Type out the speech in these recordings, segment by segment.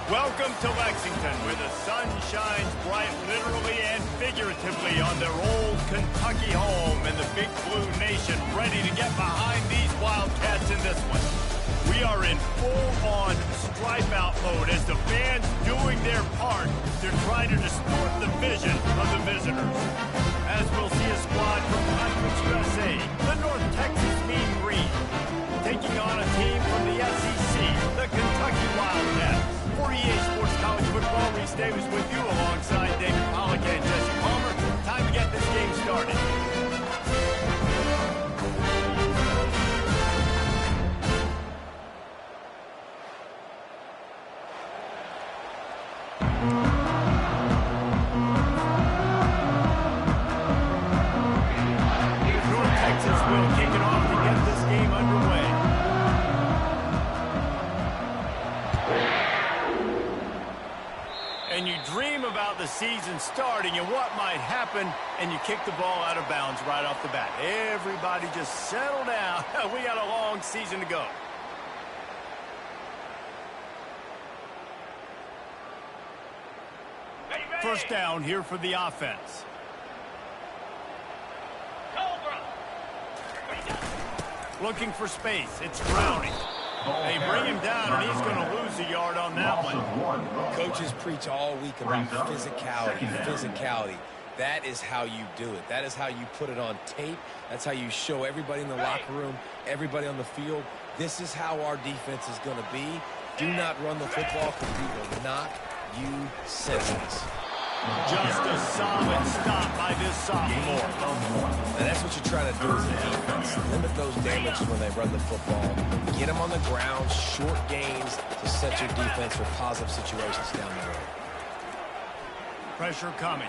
Welcome to Lexington, where the sun shines bright literally and figuratively on their old Kentucky home, and the Big Blue Nation ready to get behind these Wildcats in this one. We are in full-on stripe-out mode as the fans doing their part to try to distort the vision of the visitors. As we'll see a squad from Conference USA, the North Texas Mean Green, taking on a team from the SEC, the Kentucky Wildcats. For EA Sports College Football, Reese Davis with you alongside David Pollack and Jesse Palmer. Time to get this game started. North Texas will kick it off to get this game underway. And you dream about the season starting and what might happen, and you kick the ball out of bounds right off the bat. Everybody just settle down. We got a long season to go. First down here for the offense. Looking for space. It's Browning. They bring him down, and he's going to lose a yard on that one. Coaches preach all week about physicality. That is how you do it. That is how you put it on tape. That's how you show everybody in the locker room, everybody on the field. This is how our defense is going to be. Do not run the football because we will knock you senseless. Just a solid stop by this sophomore. And that's what you're trying to do as a defense. Limit those damages when they run the football. Get them on the ground, short gains to set your defense for positive situations down the road. Pressure coming.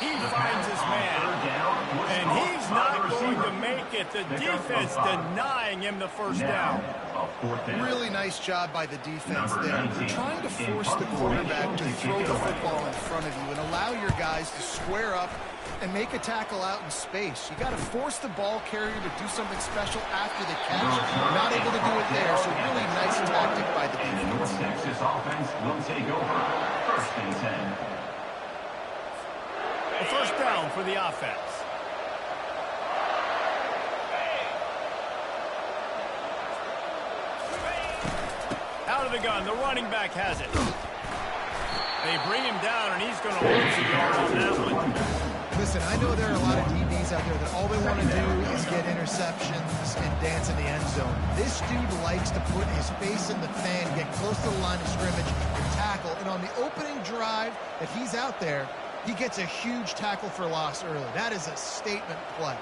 He finds his man. And he's not going to make it. The defense denying him the first down. Really nice job by the defense there. Trying to force the quarterback to throw the football in front of you and allow your guys to square up and make a tackle out in space. You got to force the ball carrier to do something special after the catch. Not able to do it there, so really nice tactic by the defense. The Texas offense will take over. First and 10. A first down for the offense. Out of the gun, the running back has it. They bring him down, and he's going to lose a yard on that one. Listen, I know there are a lot of DBs out there that all they want to do is get interceptions and dance in the end zone. This dude likes to put his face in the fan, get close to the line of scrimmage, and tackle. And on the opening drive that he's out there, he gets a huge tackle for loss early. That is a statement play.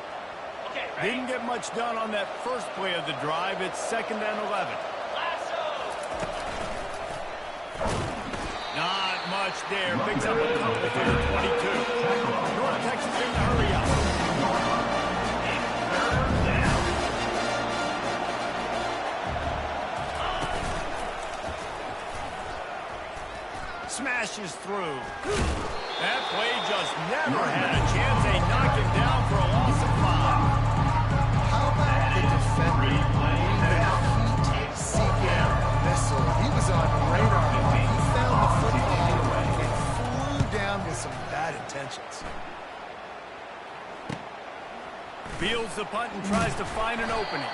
Didn't get much done on that first play of the drive. It's 2nd and 11. Not much there. Picks up a couple for the 22. North Texas in the hurry up. Smashes through. That play just never had a chance. They knock him down for a loss of 5. How about the defender being the heat-seeking missile? He was on radar. He found the football and flew down with some bad intentions. Fields the punt and tries to find an opening.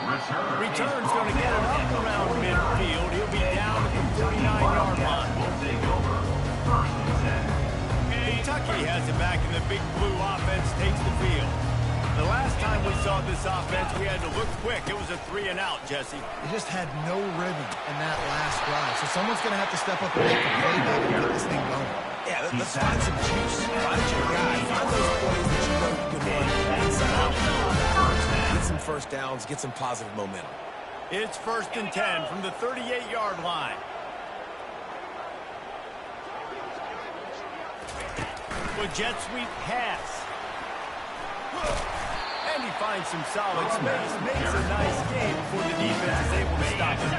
Return's going to get it up around midfield. He'll be down at the 49-yard line. Kentucky has it back, and the Big Blue offense takes the field. The last time we saw this offense, we had to look quick. It was a 3-and-out, Jesse. They just had no rhythm in that last drive, so someone's going to have to step up and make a play there to get this thing going. Yeah, let's find some juice. Find your guy. Find those plays that you know you can run inside out. Get some first downs. Get some positive momentum. It's 1st and 10 from the 38-yard line. A jet sweep pass. And he finds some solid space. Makes a nice game before the defense is able to stop him.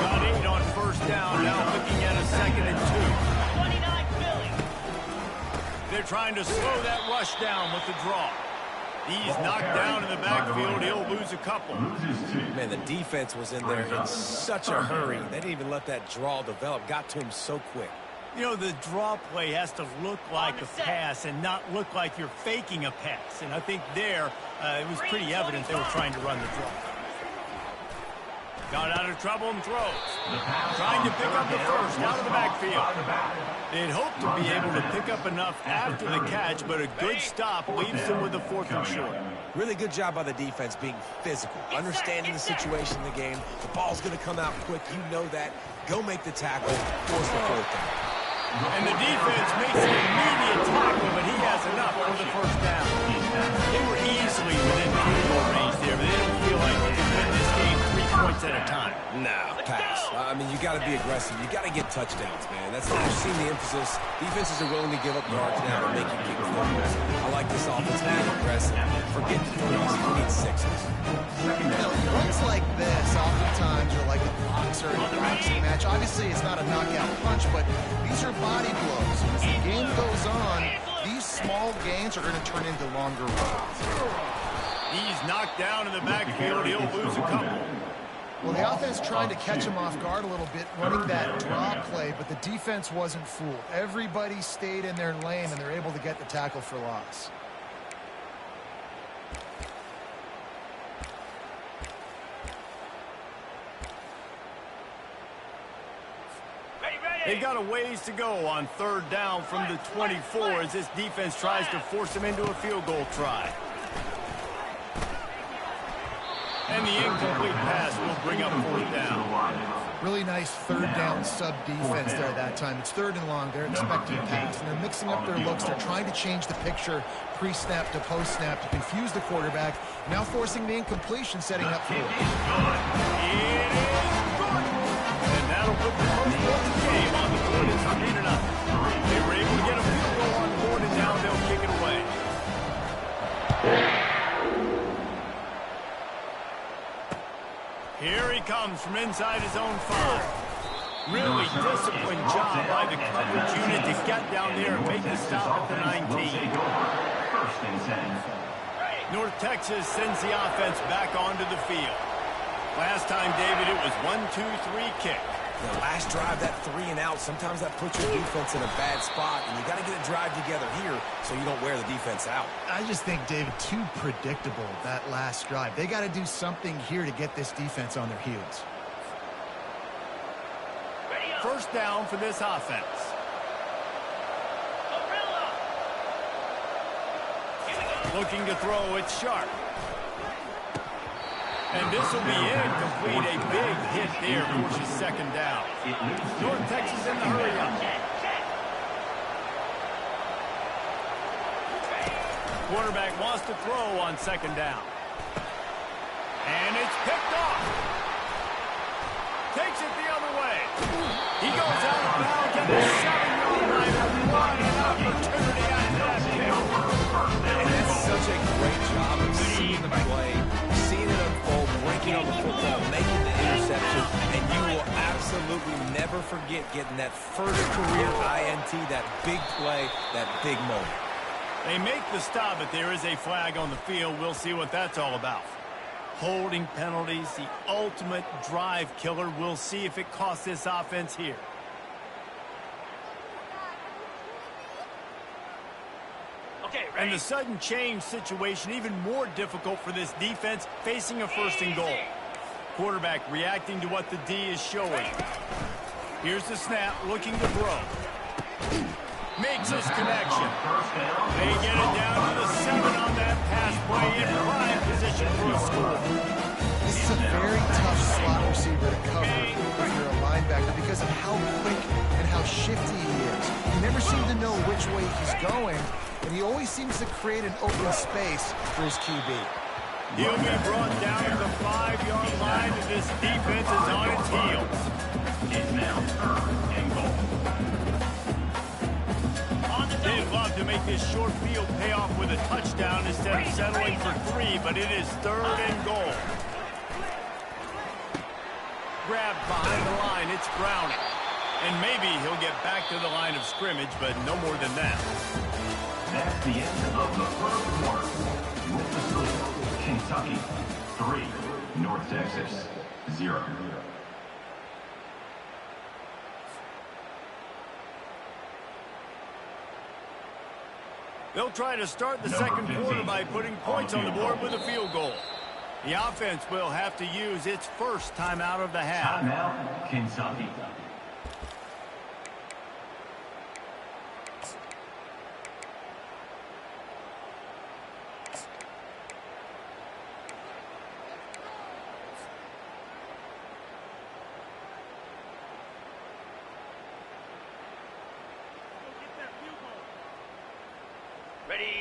Got 8 on first down. Now looking at a 2nd and 2. They're trying to slow that rush down with the draw. He's knocked down in the backfield. He'll lose a couple. Man, the defense was in there in such a hurry. They didn't even let that draw develop. Got to him so quick. You know, the draw play has to look like a pass and not look like you're faking a pass. And I think there, it was pretty evident they were trying to run the draw. Got out of trouble and throws. Trying to pick up the first out of the backfield. They'd hoped to be able to pick up enough after the catch, but a good stop leaves them with a 4th and short. Really good job by the defense being physical, understanding the situation in the game. The ball's going to come out quick. You know that. Go make the tackle, force the 4th down. And the defense makes an immediate tackle, but he has enough for the 1st down. They were easily within field goal range there, but they don't feel like they can win this game 3 points at a time. No, pass. I mean, you got to be aggressive. You got to get touchdowns, man. That's I've seen the emphasis. Defenses are willing to give up yards now to make you kick field goals. I like this offense being aggressive. Forget the throws. We need 6s. You know, runs like this oftentimes are like a boxer in a boxing match. Obviously, it's not a knockout punch, but these are body blows. As the game goes on, these small gains are going to turn into longer runs. He's knocked down in the backfield. He'll lose a couple. Well, the offense tried to catch him off guard a little bit, running that draw play, but the defense wasn't fooled. Everybody stayed in their lane, and they're able to get the tackle for loss. They've got a ways to go on 3rd down from the 24 as this defense tries to force them into a field goal try. And the incomplete pass will bring up 4th down. Really nice 3rd down sub-defense there that time. It's 3rd and long. They're expecting pass, and they're mixing up their looks. They're trying to change the picture pre-snap to post-snap to confuse the quarterback, now forcing the incompletion, setting up for it. It is good. And that'll put the first goal of the game on the board. It's 3-0. They were able to get a field goal on the board, and now they'll kick it away. Here he comes from inside his own 5. Really disciplined job by the coverage unit to get down there and make the stop at the 19. North Texas sends the offense back onto the field. Last time, David, it was 1-2-3 kick. The last drive, that 3 and out, sometimes that puts your defense in a bad spot, and you got to get a drive together here so you don't wear the defense out. I just think, David, too predictable, that last drive. They got to do something here to get this defense on their heels. 1st down for this offense. Looking to throw, it's Sharp. And this will be incomplete. A big hit there forces 2nd down. North Texas in the hurry-up. Quarterback wants to throw on 2nd down. And it's picked off. Takes it the other way. He goes out of bounds at the 7-yard line. What an opportunity after that pick. And that's such a great job of seeing the play, seeing it unfold, breaking on the football, making the interception, and you will absolutely never forget getting that first career INT, that big play, that big moment. They make the stop, but there is a flag on the field. We'll see what that's all about. Holding penalties, the ultimate drive killer. We'll see if it costs this offense here. And the sudden change situation even more difficult for this defense facing a 1st and goal. Quarterback reacting to what the D is showing. Here's the snap, looking to throw. Makes his connection. They get it down to the 7 on that pass play in prime position for a score. This is a very tough slot receiver to cover if you're a linebacker because of how quick and how shifty he is. You never seem to know which way he's going, and he always seems to create an open space for his QB. He'll be brought down to the 5-yard line, and this defense is on its heels. It's now 3rd and goal. They'd love to make this short field pay off with a touchdown instead of settling for 3, but it is 3rd and goal. Grabbed behind the line, it's Browning. And maybe he'll get back to the line of scrimmage, but no more than that. That's the end of the first quarter. With the score, Kentucky 3, North Texas 0. They'll try to start the second quarter by putting points on the board with a field goal. The offense will have to use its first timeout of the half. Timeout, Kentucky.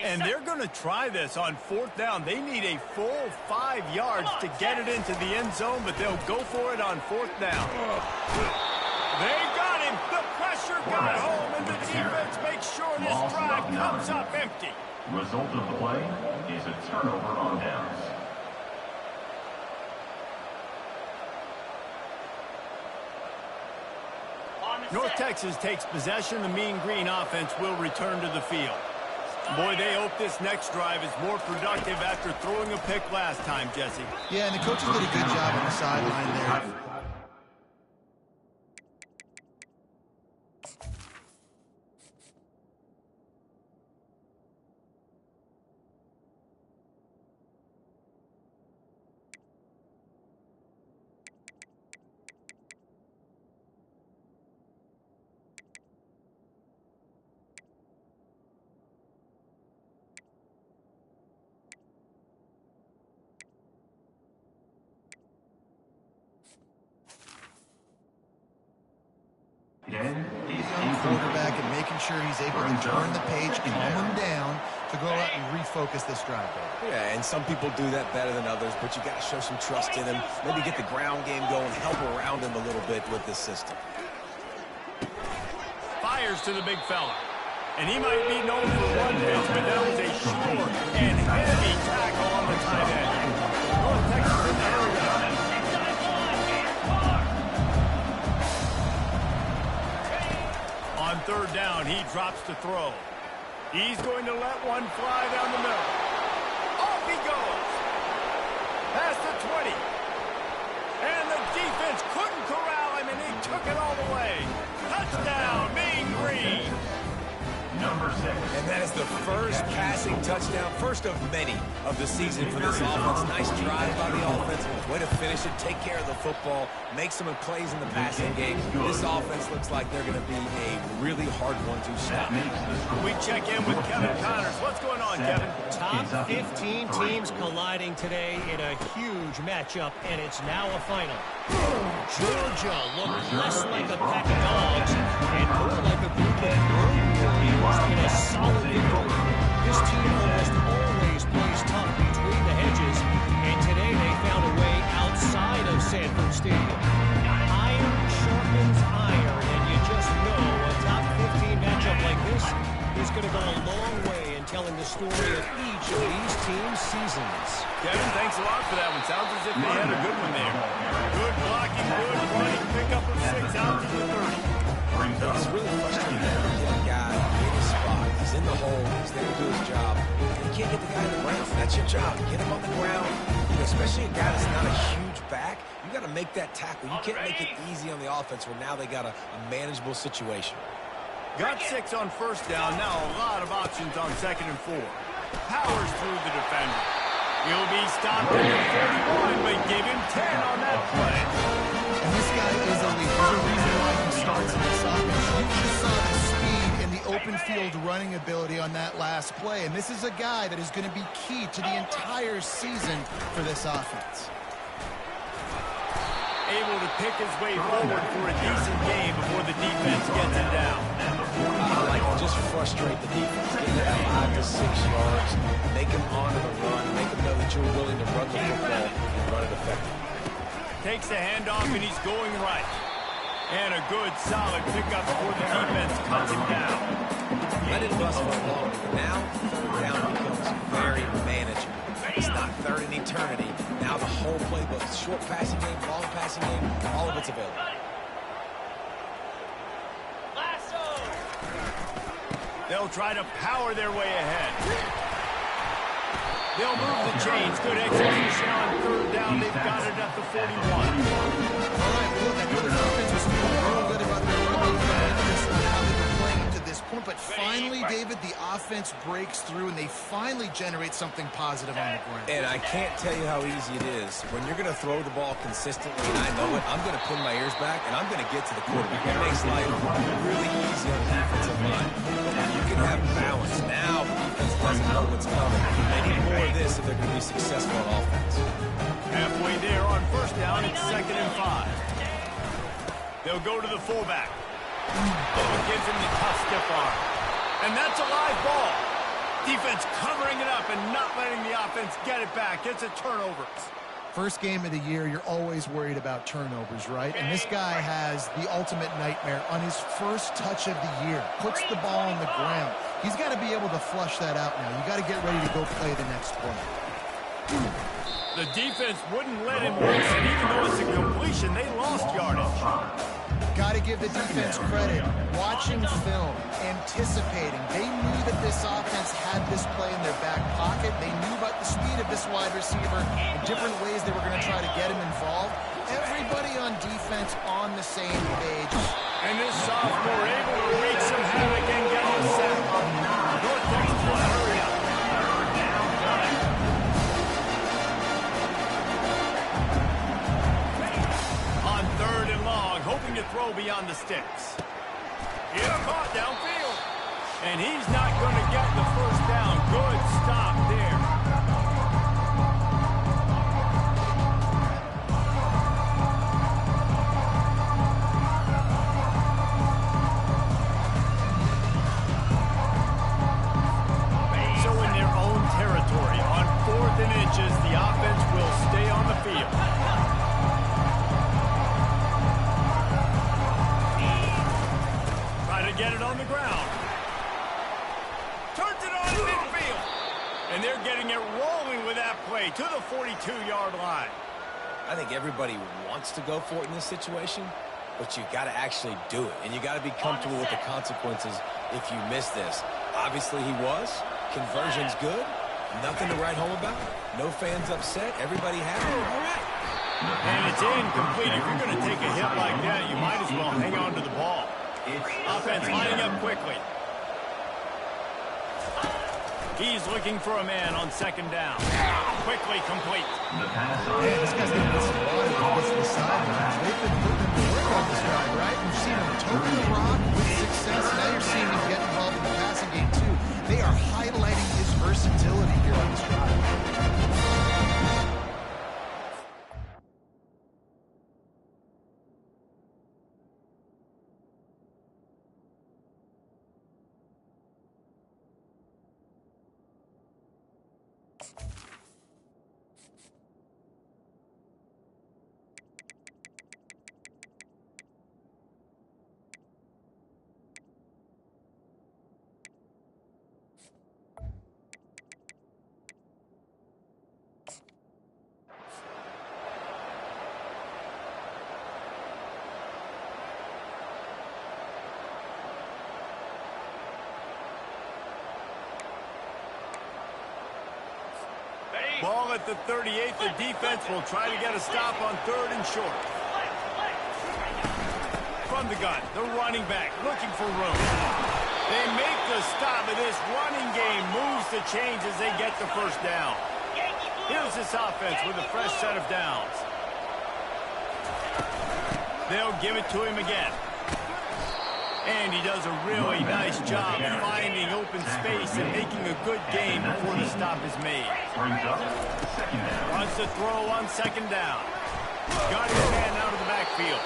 And they're going to try this on fourth down. They need a full 5 yards to get it into the end zone, but they'll go for it on fourth down. They got him. The pressure got home, and the defense makes sure this drive comes up empty. Result of the play is a turnover on downs. North Texas takes possession. The Mean Green offense will return to the field. Boy, they hope this next drive is more productive after throwing a pick last time, Jesse. Yeah, and the coaches did a good job on the sideline there. Quarterback and making sure he's able to turn the page, calm him down to go out and refocus this drive. Yeah, and some people do that better than others, but you got to show some trust in him. Maybe get the ground game going, help around him a little bit with this system. Fires to the big fella. And he might be known for one pitch, but that was a sure and heavy tackle on the tight end. North Texas in the area. On third down, he drops to throw. He's going to let one fly down the middle. Off he goes. Past the 20. And the defense couldn't corral him, and he took it all the way. Touchdown, Mean Green. Number 6. And that is the first passing touchdown, first of many of the season for this offense. Nice drive by the offense. Way to finish it, take care of the football, make some plays in the passing game. This offense looks like they're going to be a really hard one to stop. We check in with Kevin Connors. What's going on, Kevin? Top 15 teams colliding today in a huge matchup, and it's now a final. Georgia looked less like a pack of dogs and more like a group of road warriors in a solid victory. This team almost always plays tough between the hedges, and today they found a way outside of Sanford Stadium. Iron sharpens iron, and you just know a top 15 matchup like this is going to go a long way in telling the story of each of these teams' seasons. Kevin, thanks a lot for that one. Sounds as if they had a good one there. Good blocking, good running, pickup of 6 out to the 30. It's really frustrating to get a guy in his spot. He's in the hole. He's there to do his job. You can't get the guy on the ground. That's your job. Get him on the ground. You know, especially a guy that's not a huge back. You got to make that tackle. You can't make it easy on the offense where now they got a manageable situation. Got 6 on first down. Now a lot of options on second and 4. Powers through the defender. He'll be stopped at the 31, but give him 10 on that play. And this guy is elite. There's a reason why he starts in this offense. You just saw the speed and the open field running ability on that last play. And this is a guy that is going to be key to the entire season for this offense. Able to pick his way forward for a decent game before the defense gets him down. Just frustrate the defense. Get that 5 to 6 yards. Make them honor the run. Make them know that you're willing to run the football and run it effectively. Takes the handoff, and he's going right. And a good, solid pickup before the defense cuts him down. Let it bust for long. Now, third down becomes very manageable. It's not third in eternity. Now the whole playbook, short passing game, long passing game, all of it's available. They'll try to power their way ahead. They'll move the chains. Good execution on third down. They've got it at the 41. All right, well, look, I know the offense was feeling real good about their run defense and how they were playing to this point, but finally, David, the offense breaks through and they finally generate something positive on the ground. And I can't tell you how easy it is. When you're going to throw the ball consistently, and I know it, I'm going to pin my ears back, and I'm going to get to the quarterback. It makes life really easy on the defensive line. But you can have balance. Now, the defense doesn't know what's coming. They need more of this if they're going to be successful on offense. Halfway there on first down, it's 2nd and 5. They'll go to the fullback. Oh, gives him the tough stiff arm. And that's a live ball. Defense covering it up and not letting the offense get it back. It's a turnover. First game of the year, you're always worried about turnovers, right? And this guy has the ultimate nightmare on his first touch of the year. Puts the ball on the ground. He's got to be able to flush that out now. You got to get ready to go play the next play. The defense wouldn't let him loose, and even though it's a completion, they lost yardage. Got to give the defense credit. Watching film, anticipating. They knew that this offense had this play in their back pocket. They knew about the speed of this wide receiver and different ways they were going to try to get him involved. Everybody on defense on the same page. And this sophomore able to wreak some havoc and get the sack. North Texas will hurry up. On 3rd and long, hoping to throw beyond the sticks. He's caught downfield. And he's not going to get the first down. Good stop there. So in their own territory, on 4th and inches, the offense will stay on the field. Get it on the ground. Turns it on in midfield. And they're getting it rolling with that play to the 42-yard line. I think everybody wants to go for it in this situation, but you got to actually do it. And you got to be comfortable with the consequences if you miss this. Obviously, he was. Conversion's good. Nothing to write home about. No fans upset. Everybody happy. All right. And it's incomplete. If you're going to take a hit like that, you might as well hang on to the ball. Offense lining up quickly. He's looking for a man on 2nd down. Quickly complete. Man, this guy's going to miss a lot of the sidelines. They've been putting him to work on this guy, right? You've seen him toting the rock with success. Now you're seeing him get involved in the passing game, too. They are highlighting his versatility here on this drive. Ball at the 38. The defense will try to get a stop on 3rd and short. From the gun, the running back looking for room. They make the stop, and this running game moves the chains as they get the first down. Here's this offense with a fresh set of downs. They'll give it to him again. And he does a really nice job finding open space and making a good gain before the stop is made. Wants to throw on 2nd down. Got his man out of the backfield.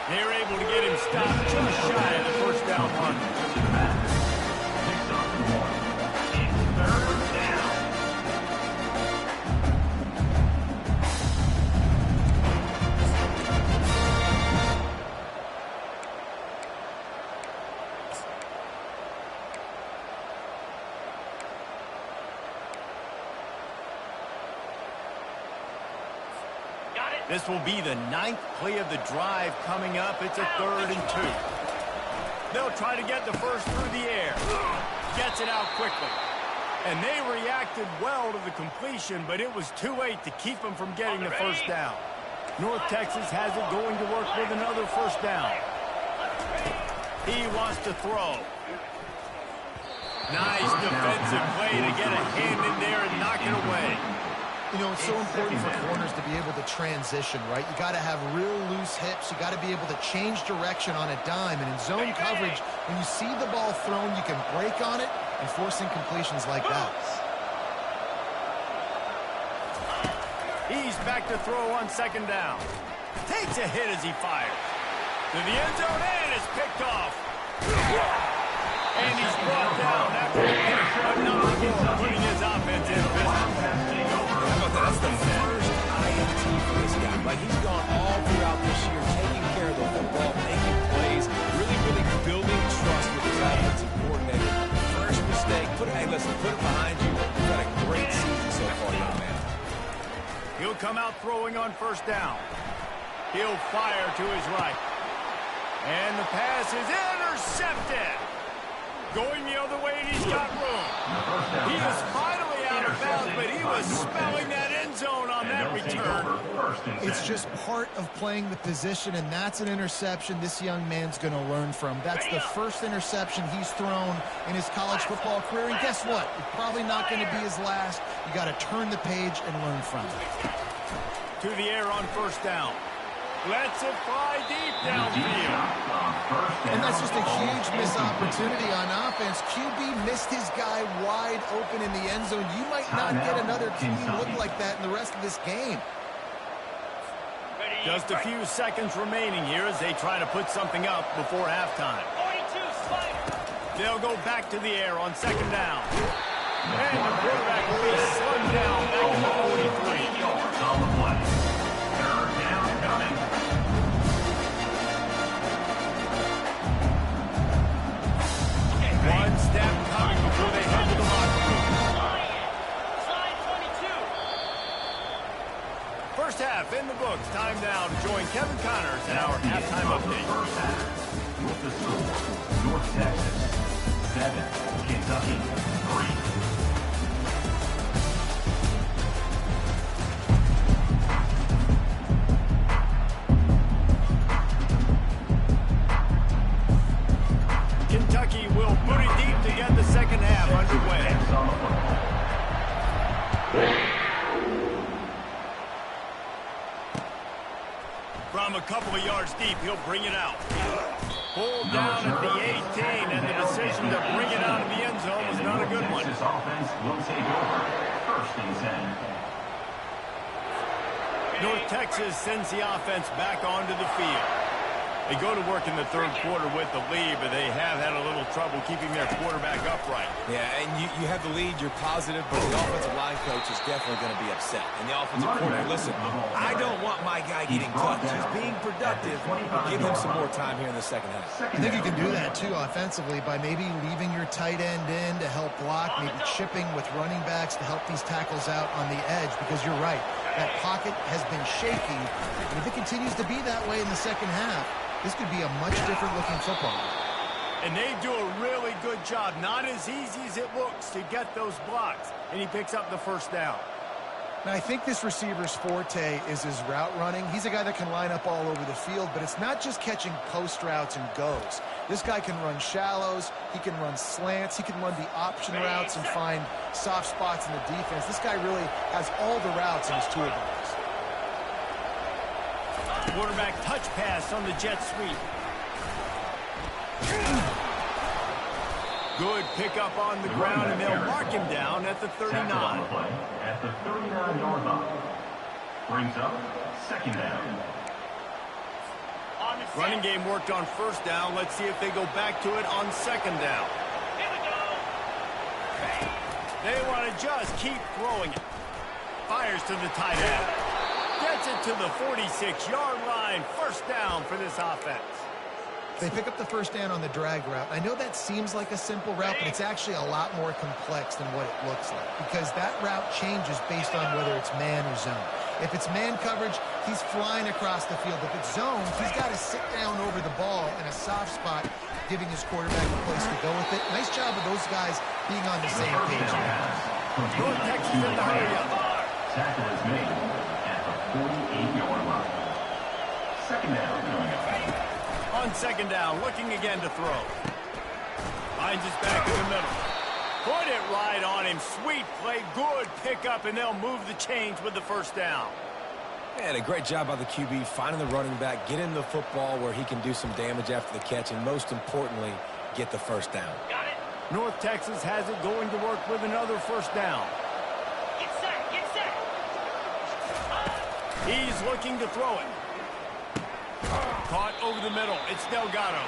They're able to get him stopped just shy of the first down run. This will be the 9th play of the drive coming up. It's a 3rd and 2. They'll try to get the first through the air. Gets it out quickly. And they reacted well to the completion, but it was too late to keep them from getting the first down. North Texas has it going to work with another first down. He wants to throw. Nice defensive play to get a hand in there and knock it away. You know, it's so important for corners to be able to transition, right? You got to have real loose hips. You got to be able to change direction on a dime. And in zone coverage, when you see the ball thrown, you can break on it and force incompletions like that. He's back to throw on second down. Takes a hit as he fires. To the end zone and is picked off. And he's brought down after a pick. Another more, putting his offense in business. That's the first INT for this guy. Like, he's gone all throughout this year, taking care of the football, making plays, really building trust with his offensive coordinator. First mistake, hey, listen, put it behind you. You've had a great season so far, young man. He'll come out throwing on first down. He'll fire to his right. And the pass is intercepted. Going the other way, and he's got room. He is finally out of bounds, but he was spelling that end zone on that return. It's just part of playing the position, and that's an interception this young man's going to learn from. That's the first interception he's thrown in his college football career, and guess what? It's probably not going to be his last. You got to turn the page and learn from it. To the air on first down. Lets it fly deep downfield. And that's just a huge missed opportunity on offense. QB missed his guy wide open in the end zone. You might not get another clean look like that in the rest of this game. Just a few seconds remaining here as they try to put something up before halftime. They'll go back to the air on second down. And the quarterback will be slung down back to the 43. On the play. Third down coming. One step coming before they head to the locker room. First half in the books. Time now to join Kevin Connors in our halftime update. First half with the score. North Texas 7, Kentucky 3. Kentucky will put it deep to get the second half underway. From a couple of yards deep, he'll bring it out. Pulled down at the 18, and the decision to bring it out of the end zone was not a good one. This offense will take over. First and 10. North Texas sends the offense back onto the field. They go to work in the third quarter with the lead, but they have had a little trouble keeping their quarterback upright. Yeah, and you have the lead, you're positive, but the offensive line coach is definitely going to be upset. And the offensive coordinator, listen, I don't want my guy getting touched. He's being productive. Give him some more time here in the second half. I think you can do that, too, offensively, by maybe leaving your tight end in to help block, maybe chipping with running backs to help these tackles out on the edge, because you're right. That pocket has been shaky, and if it continues to be that way in the second half, this could be a much different looking football. And they do a really good job. Not as easy as it looks to get those blocks. And he picks up the first down. Now, I think this receiver's forte is his route running. He's a guy that can line up all over the field, but it's not just catching post routes and goes. This guy can run shallows. He can run slants. He can run the option routes and find soft spots in the defense. This guy really has all the routes in his toolbox. Quarterback touch pass on the jet sweep. Good pickup on the ground, and they'll mark him down at the 39. At the 39-yard line. Brings up second down. Running game worked on first down. Let's see if they go back to it on second down. They want to just keep throwing it. Fires to the tight end. Gets it to the 46-yard line. First down for this offense. They pick up the first down on the drag route. I know that seems like a simple route, but it's actually a lot more complex than what it looks like, because that route changes based on whether it's man or zone. If it's man coverage, he's flying across the field. If it's zone, he's got to sit down over the ball in a soft spot, giving his quarterback a place to go with it. Nice job of those guys being on the same page. North Texas in the hurry up. Tackle is made at the 48-yard line. Second down coming up. On second down, looking again to throw. Finds his back in the middle. Put it right on him. Sweet play, good pickup, and they'll move the chains with the first down. And a great job by the QB finding the running back, getting the football where he can do some damage after the catch, and most importantly, get the first down. Got it. North Texas has it going to work with another first down. Get set, get set. He's looking to throw it. Caught over the middle. It's Delgado.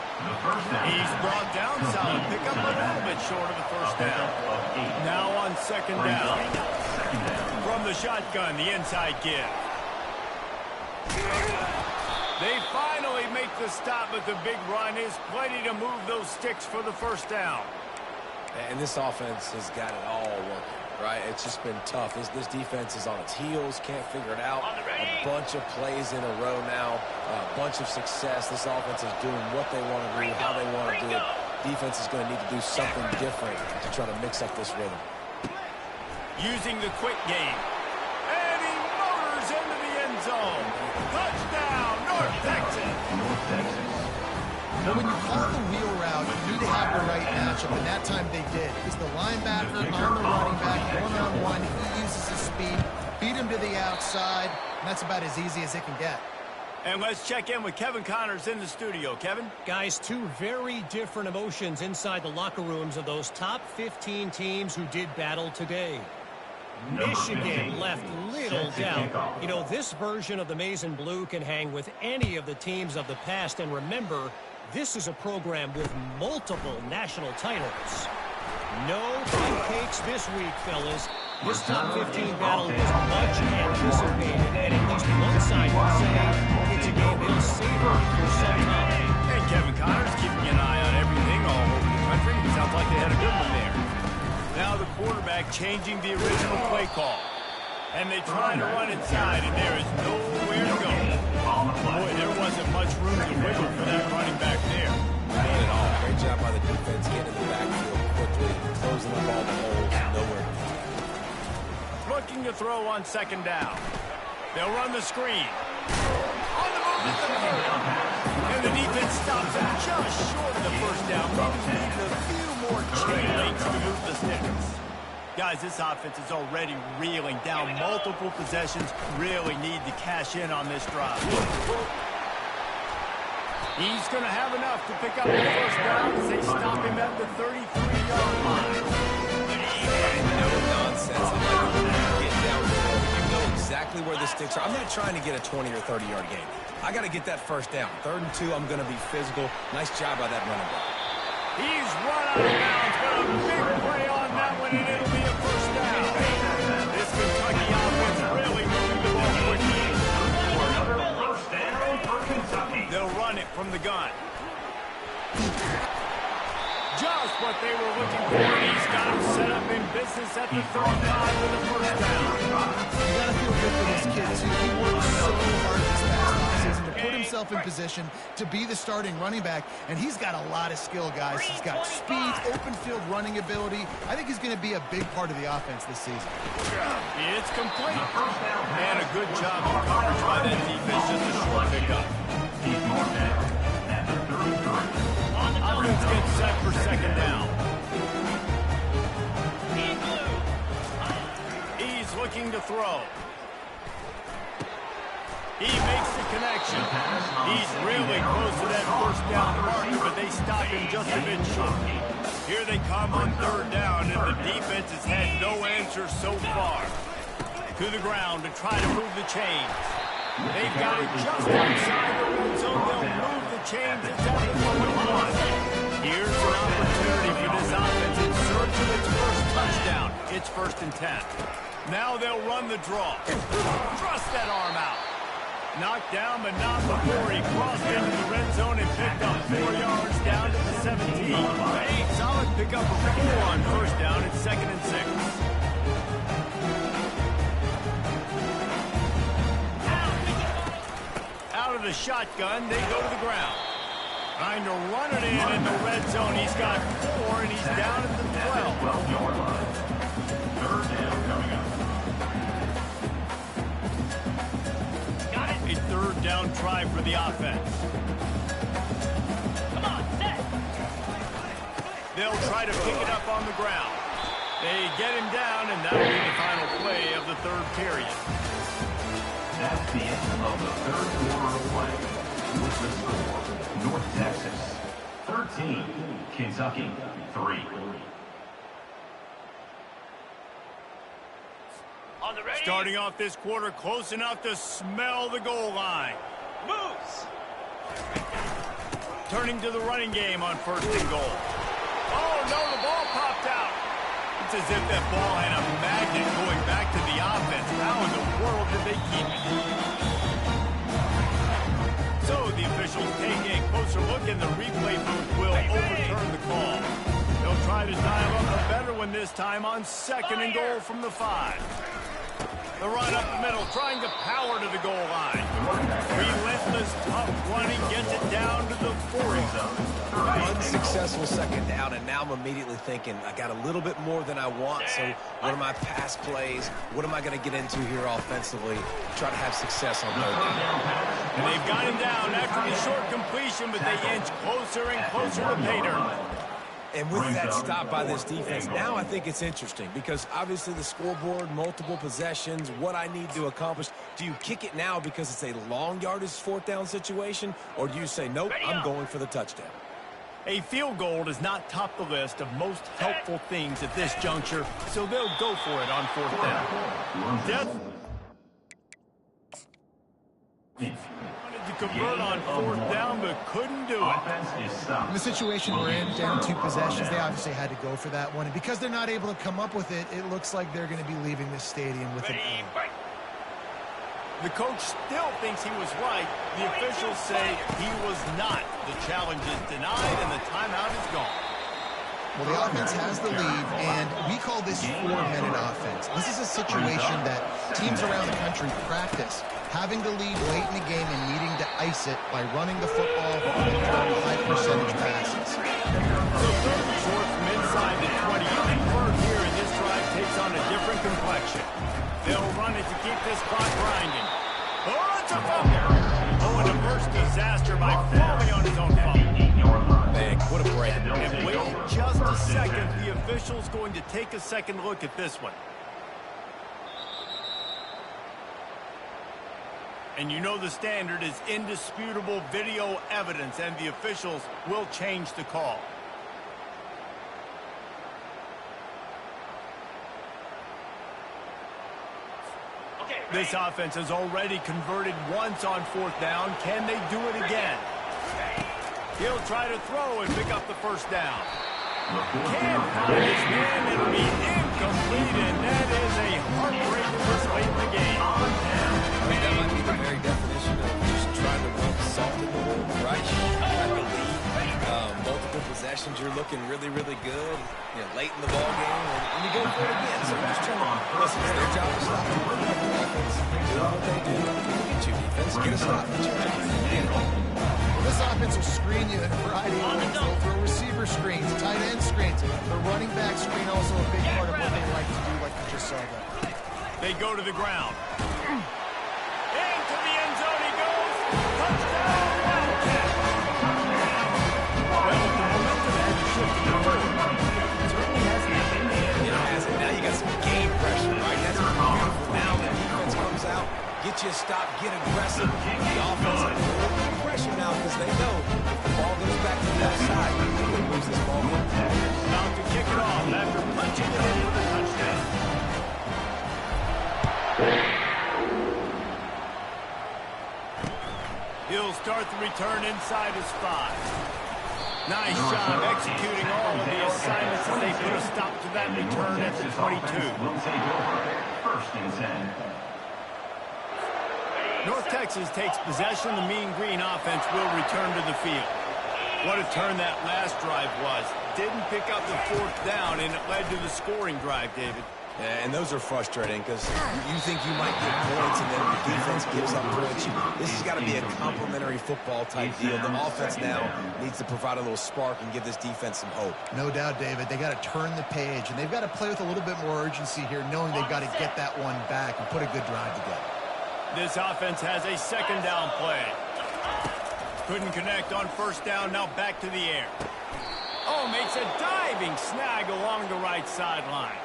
He's brought down solid. Pick up a little bit short of the first down. Now on second down. From the shotgun, the inside give. They finally make the stop, but the big run is plenty to move those sticks for the first down. And this offense has got it all working, right? It's just been tough. This defense is on its heels, can't figure it out. A bunch of plays in a row now, a bunch of success. This offense is doing what they want to do, how they want to do it. Defense is going to need to do something different to try to mix up this rhythm. Using the quick game. And he motors into the end zone. Touchdown, North Texas. North Texas. But when you call the wheel route, you need to have the right matchup, and that time they did. It's the linebacker on the running back, one-on-one. He uses his speed, beat him to the outside, and that's about as easy as it can get. And let's check in with Kevin Connors in the studio. Kevin? Guys, two very different emotions inside the locker rooms of those top 15 teams who did battle today. Michigan left little doubt. You know, this version of the Maize and Blue can hang with any of the teams of the past, and remember, this is a program with multiple national titles. No pancakes this week, fellas. This top 15 battle was much anticipated, and at least one side will say it's a game they'll savor for some time. And Kevin Connors keeping an eye on everything all over the country. Sounds like they had a good one there. Now the quarterback changing the original play call. And they try to run inside, and there is nowhere to go. Boy, there wasn't much room to wiggle for that running back there. Not at all. Great job by the defense getting in the backfield quickly, closing up all the holes, nowhere to go. Looking to throw on second down. They'll run the screen. On the move at the middle. And the defense stops him just short of the first down. Maybe needs a few more chain links to move the sticks. Guys, this offense is already reeling down multiple possessions. Really need to cash in on this drive. He's going to have enough to pick up the first down as they stop him at the 33-yard line. And no nonsense. Get down the field. You know exactly where the sticks are. I'm not trying to get a 20 or 30-yard game. I got to get that first down. 3rd and 2, I'm going to be physical. Nice job by that running back. He's run out of bounds, but a big play on that one, and it'll be a first down. This Kentucky offense really moving the ball quickly. For another first down for Kentucky. They'll run it from the gun. Just what they were looking for. He's got him set up in business at the 35 with a first down. You got to feel good for this kid, too. He worked so hard this past offseason to put himself in position to be the starting running back, and he's got a lot of skill, guys. He's got speed, open field running ability. I think he's going to be a big part of the offense this season. It's complete. And a good job of coverage by that defense. Just a short pickup. He's more down at the 33. Offense gets set for second down. He's looking to throw. He makes the connection. He's really close to that first down marker, but they stop him just a bit short. Here they come on 3rd down, and the defense has had no answer so far. To the ground to try to move the chains. They've got it just outside the red zone. They'll move the chains. It's at the 41. Here's an opportunity for this offense in search of its first touchdown. It's 1st and 10. Now they'll run the draw. Thrust that arm out. Knocked down, but not before he crossed into the red zone and picked up 4 yards down to the 17. A solid pickup of 4 on first down. It's 2nd and 6. of the shotgun. They go to the ground. Trying to run it in the red zone. He's got 4, and he's down at the 12. 12-yard line. Third down coming up. Got it. A third down try for the offense. Come on, set. They'll try to pick it up on the ground. They get him down, and that'll be the final play of the third period. That's the end of the third quarter of play. With the score, North Texas 13, Kentucky 3. On the ready. Starting off this quarter close enough to smell the goal line. Moves. Turning to the running game on first and goal. Oh, no, the ball popped out. It's as if that ball had a magnet going back to the offense. How in the world did they keep it? So the officials taking a closer look, and the replay booth will overturn the call. They'll try to dial up a better one this time on second and goal from the 5. The run up the middle, trying to power to the goal line. Relentless, tough running, gets it down to the 40. Unsuccessful second down, and now I'm immediately thinking, I got a little bit more than I want, so what are my pass plays? What am I going to get into here offensively? Try to have success on third down. And they've got him down after the short completion, but they inch closer and closer to pay dirt. And with that stop by this defense, now I think it's interesting because obviously the scoreboard, multiple possessions, what I need to accomplish. Do you kick it now because it's a long yardage fourth down situation, or do you say, nope, I'm going for the touchdown? A field goal does not top the list of most helpful things at this juncture, so they'll go for it on fourth down. Death wanted to convert on fourth down, but couldn't do it. In the situation we're in, down 2 possessions, they obviously had to go for that one. And because they're not able to come up with it, it looks like they're going to be leaving this stadium with an L. The coach still thinks he was right. The officials say he was not. The challenge is denied, and the timeout is gone. Well, the offense has the lead, and we call this 4-minute offense. This is a situation that teams around the country practice, having the lead late in the game and needing to ice it by running the football and throwing high-percentage passes. So third and short from inside the 20. You can convert here, and this drive takes on a different complexion. They'll run it to keep this clock grinding. Oh, it's a fumble. Oh, and a first disaster by falling on his own fumble. Man, what a break. And wait just a second. The official's going to take a second look at this one. And you know the standard is indisputable video evidence, and the officials will change the call. This offense has already converted once on fourth down. Can they do it again? He'll try to throw and pick up the first down. Can't find his man. It'll be incomplete, and that is a heartbreaker this late in the game. I mean, that might be the very definition of just trying to run salt in the wound, right? I believe multiple possessions, you're looking really, really good, you know, late in the ball game, and you go for it again. So just trying to, listen, it's their job to stop you. Offense, do what they do. Get you defense, get a stop. It's your job. Well, this offense will screen you in a variety of ways. They'll throw receiver screens, tight end screens. The running back screen also a big part of what they like to do, like you just saw there. They go to the ground. Into the end zone he goes. Touchdown, Wildcat. Well, the momentum has shifted to third. It certainly hasn't. It hasn't. Now you got some game pressure, right? That's beautiful. Now the defense comes out, get you a stop, get aggressive. The offense has a little bit of pressure now because they know if the ball goes back to the outside, they can lose this ball game. About to kick it off after punching it in for the touchdown. He'll start the return inside his 5. Nice job executing all of the assignments as they put a stop to that return at the 22. First and 10. North Texas takes possession. The Mean Green offense will return to the field. What a turn that last drive was. Didn't pick up the fourth down, and it led to the scoring drive, David. And those are frustrating because you think you might get points and then your defense gives up points. This has got to be a complementary football type deal. The offense now needs to provide a little spark and give this defense some hope. No doubt, David. They got to turn the page, and they've got to play with a little bit more urgency here, knowing they've got to get that one back and put a good drive together. This offense has a second down play. Couldn't connect on first down, now back to the air. Oh, makes a diving snag along the right sideline.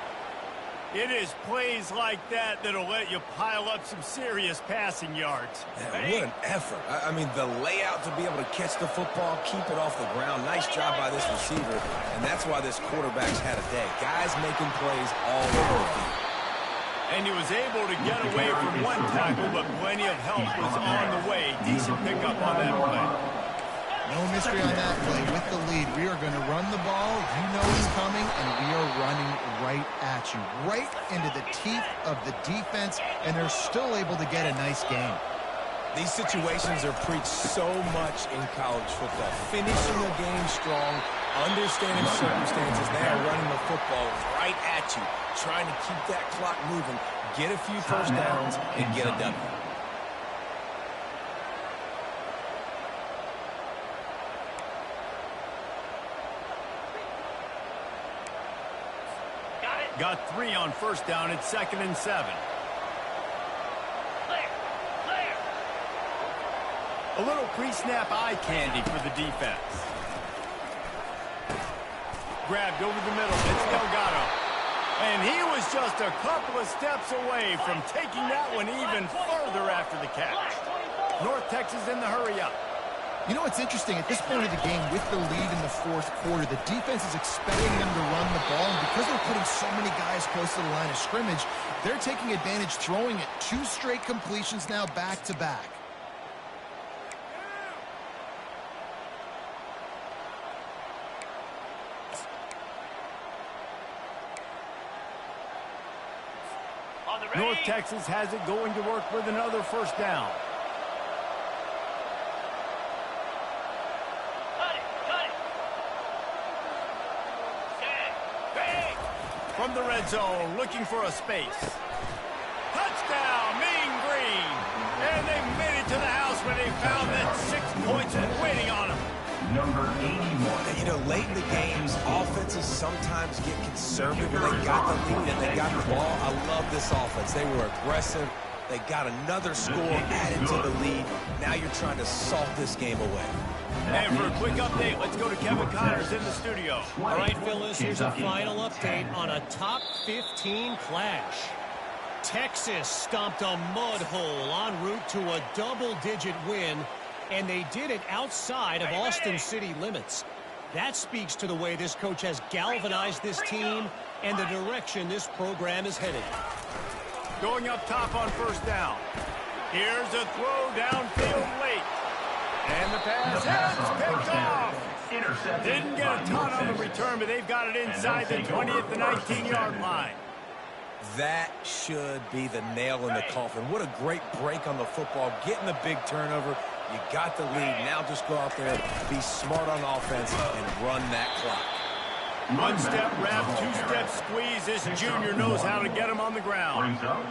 It is plays like that that'll let you pile up some serious passing yards. Man, what an effort. I mean, the layout to be able to catch the football, keep it off the ground. Nice job by this receiver, and that's why this quarterback's had a day. Guys making plays all over the field. And he was able to get away from one tackle, but plenty of help was on the way. Decent pickup on that play. No mystery on that play. With the lead, we are going to run the ball. You know it's coming, and we are running right at you, right into the teeth of the defense, and they're still able to get a nice game. These situations are preached so much in college football. Finishing a game strong, understanding circumstances. They are running the football right at you, trying to keep that clock moving, get a few first downs, and get a W. Got 3 on first down. It's 2nd and 7. Clear. A little pre-snap eye candy for the defense. Grabbed over the middle. It's Delgado. And he was just a couple of steps away from taking that one even further after the catch. North Texas in the hurry-up. You know what's interesting? At this point of the game, with the lead in the fourth quarter, the defense is expecting them to run the ball. And because they're putting so many guys close to the line of scrimmage, they're taking advantage, throwing it 2 straight completions now back-to-back. North Texas has it going to work with another first down. From the red zone, looking for a space. Touchdown, Mean Green. And they made it to the house when they found that 6 points waiting on them. Number 81. You know, late in the games, offenses sometimes get conservative. They got the lead and they got the ball. I love this offense. They were aggressive. They got another score added to the lead. Now you're trying to salt this game away. And for a quick update, let's go to Kevin Connors in the studio. All right, Phyllis, here's a final update on a top 15 clash. Texas stomped a mud hole en route to a double-digit win, and they did it outside of Austin City limits. That speaks to the way this coach has galvanized this team and the direction this program is headed. Going up top on first down. Here's a throw downfield late. And the pass is picked off. Didn't get a ton on the return, but they've got it inside the 20 at the 19-yard line. That should be the nail in the coffin. What a great break on the football. Getting the big turnover. You got the lead. Now just go out there, be smart on offense, and run that clock. One-step wrap, 2-step squeeze. This junior knows how to get him on the ground. Brings up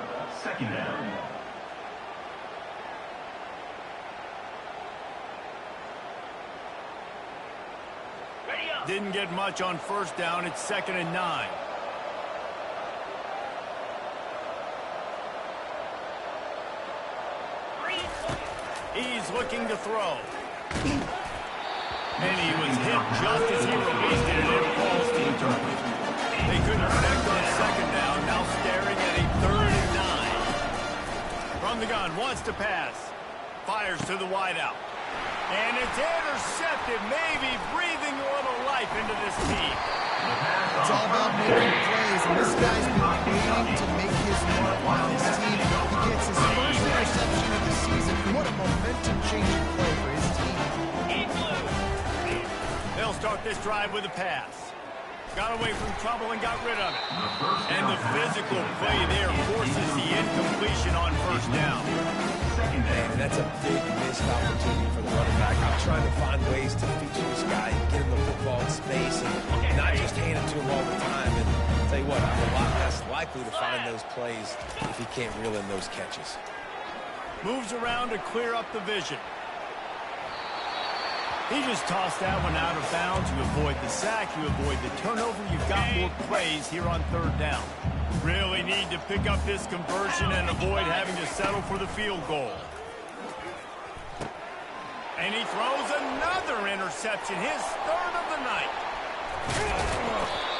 2nd down. Didn't get much on first down. It's 2nd and 9. He's looking to throw. And he was hit just as he released it, and it falls to the turf. They couldn't connect on 2nd down. Now staring at a 3rd and 9. From the gun, wants to pass. Fires to the wideout. And it's intercepted, maybe breathing a little life into this team. It's all about making plays, and this guy's been waiting to make his mark on his team. He gets his first interception of the season. What a momentum-changing play for his team. They'll start this drive with a pass. Got away from trouble and got rid of it. And the physical play there forces the incompletion on first down. And that's a big missed opportunity for the running back. I'm trying to find ways to feature this guy and get him the football in space and not just hand it to him all the time. And I'll tell you what, I'm a lot less likely to find those plays if he can't reel in those catches. Moves around to clear up the vision. He just tossed that one out of bounds. You avoid the sack, you avoid the turnover. You've got more plays here on third down. Really need to pick up this conversion and avoid having to settle for the field goal. And he throws another interception, his third of the night.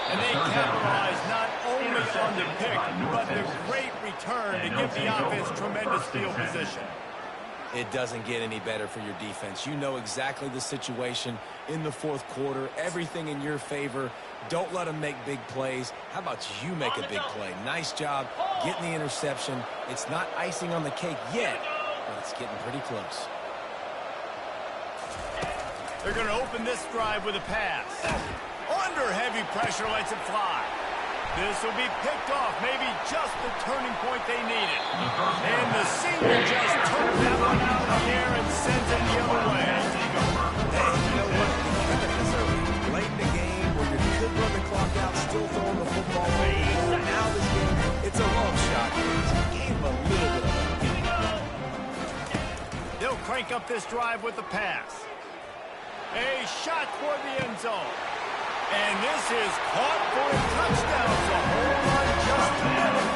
And they capitalize not only on the pick, but the great return to give the offense tremendous field position. It doesn't get any better for your defense. You know exactly the situation in the fourth quarter, everything in your favor. Don't let them make big plays. How about you make a big play? Nice job getting the interception. It's not icing on the cake yet, but it's getting pretty close. They're going to open this drive with a pass. Under heavy pressure, lets it fly. This will be picked off, maybe just the turning point they needed. And the senior just turns that one out of the air and sends it the other way. Hey, you know what? This early, late in the game where you could run the clock out, still throwing the football away. Now this game, it's a long shot. Gave him a little bit of hope. They'll crank up this drive with the pass. A shot toward the end zone. And this is caught for a touchdown. So hold on just a minute.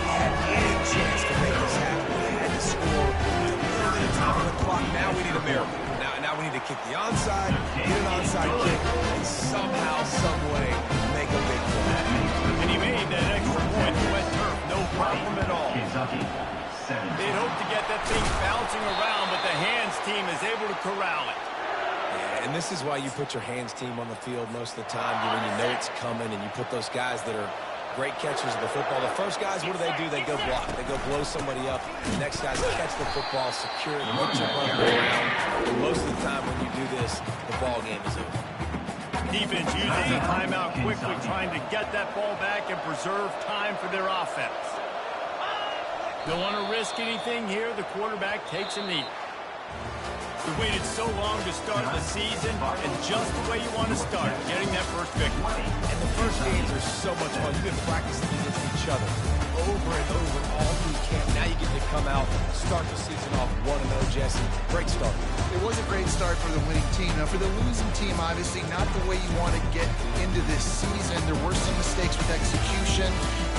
Had any chance to make this happen. They had to score to the top of the clock. Now we need a miracle. Now we need to kick the onside, get an onside kick, and somehow, some way, make a big play. And he made that extra point to wet turf. No problem at all. They'd hope to get that thing bouncing around, but the hands team is able to corral it. Yeah, and this is why you put your hands team on the field most of the time when you know it's coming, and you put those guys that are great catchers of the football. The first guys, what do? They go block. They go blow somebody up. The next guys catch the football, secure it, put your butt around. And most of the time when you do this, the ball game is over. Defense uses a timeout quickly, trying to get that ball back and preserve time for their offense. Don't want to risk anything here. The quarterback takes a knee. We waited so long to start the season, and just the way you want to start, getting that first victory. And the first games are so much fun. You've been practicing against each other over and over all through camp. Now you get to come out, start the season off 1-0, Jesse. Great start. It was a great start for the winning team. Now, for the losing team, obviously not the way you want to get into this season. There were some mistakes with execution.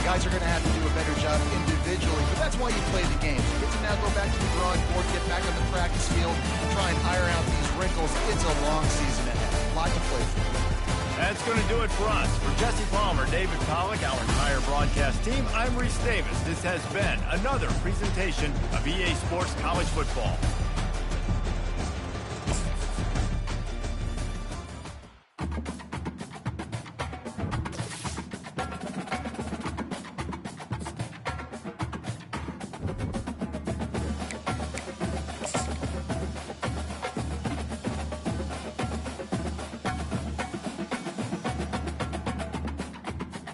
The guys are going to have to do a better job individually, but that's why you play the game. You get to now go back to the drawing board, get back on the practice field, and try and iron out these wrinkles. It's a long season ahead. A lot to play for. That's going to do it for us. For Jesse Palmer, David Pollack, our entire broadcast team, I'm Reese Davis. This has been another presentation of EA Sports College Football.